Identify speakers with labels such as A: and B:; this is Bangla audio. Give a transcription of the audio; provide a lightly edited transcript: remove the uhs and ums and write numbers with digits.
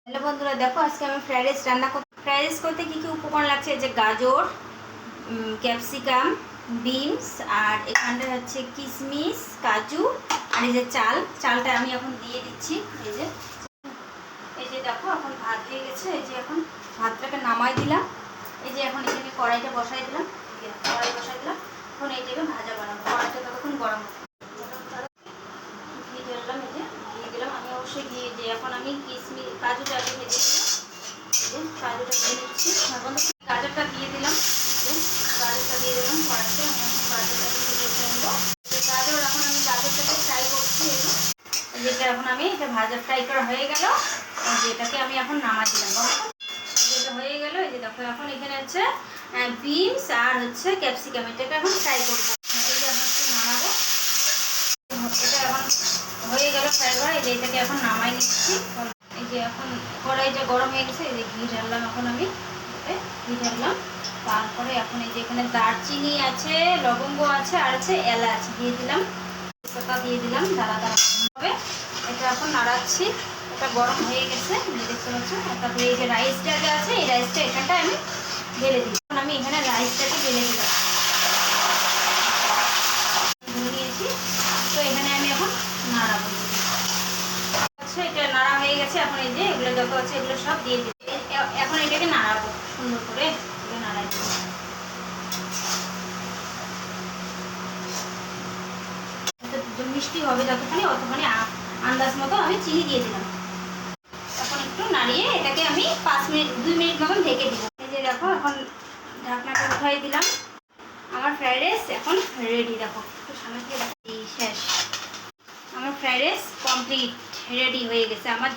A: হ্যালো বন্ধুরা, দেখো আজকে আমি ফ্রাইড রাইস রান্না করতে। ফ্রাইড রাইস করতে কী কী উপকরণ লাগছে, এই যে গাজর, ক্যাপসিকাম, বিনস, আর এখানটা হচ্ছে কিশমিশ, কাজু, আর এই যে চালটা আমি এখন দিয়ে দিচ্ছি। এই যে দেখো এখন ভাত হয়ে গেছে। এই যে এখন ভাতটাকে নামাই দিলাম। এই যে এখন এখানে কড়াইটা বসাই দিলাম। কড়াই বসাই দিলাম। এখন এইটাকে ভাজা বানাবো। কড়াইটা ততক্ষণ গরম ঘি ঢাললাম। এই যে ঘি দিলাম। আমি অবশ্যই ঘি যে এখন আমি কিশমিশ কাজুটা আগে ভেজে দিলাম। কাজুটা দিয়ে দিচ্ছি। গাজরটা দিয়ে দিলাম। গাজরটা দিয়ে দিলাম কড়াইতে। আমি এখন গাজরটাকে ভেজে নেবো। গাজর এখন আমি গাজরটাকে ফ্রাই করছি। যেটা এখন আমি এটা ভাজা ফ্রাই করা হয়ে গেল। যেটাকে আমি এখন নামাই দিলাম। যেটা হয়ে গেল, এই যে দেখো এখন এখানে হচ্ছে বিনস আর হচ্ছে ক্যাপসিকাম, এটাকে এখন ফ্রাই করবো। এই যে এখন একটু নামাবো। এটা এখন হয়ে গেল ফ্রাই করা। এই যে এটাকে এখন নামাই নিচ্ছি। এই যে এখন কড়াইটা গরম হয়ে গেছে। এই যে ঘি ঢাললাম। এখন আমি ঘি ঢাললাম। তারপরে এখন এই যে এখানে দারচিনি আছে, লবঙ্গ আছে, আর আছে এলাচ দিয়ে দিলাম। তেজপাতা দিয়ে দিলাম। দাঁড়া হবে। এটা এখন নাড়াচ্ছি। এটা গরম হয়ে গেছে, দেখতে পাচ্ছেন। তারপরে এই যে রাইসটা যে আছে, এই রাইসটা এখানটা আমি ঢেলে দিই। এখন আমি এখানে রাইসটাকে ঢেলে দিলাম। ঢেলে নিয়েছি। তো এখানে আমি এখন নাড়াবো। আচ্ছা, এটা নাড়া হয়ে গেছে। এখন এই যে এগুলো যত আছে এগুলো সব দিয়ে দিই। এখন এটাকে নাড়াবো সুন্দর করে। নাড়াই মিষ্টি হবে যতখানি, অতখানি আন্দাজ মতো আমি চিনি দিয়ে দিলাম। এখন একটু নাড়িয়ে এটাকে আমি 2 মিনিট মতন ঢেকে দিব। এই যে দেখো এখন ঢাকনাটা উঠাই দিলাম। আমার ফ্রাইড রাইস এখন রেডি। দেখো একটু সামনে থেকে শেষ। আমার ফ্রাইড রাইস কমপ্লিট রেডি হয়ে গেছে। আমার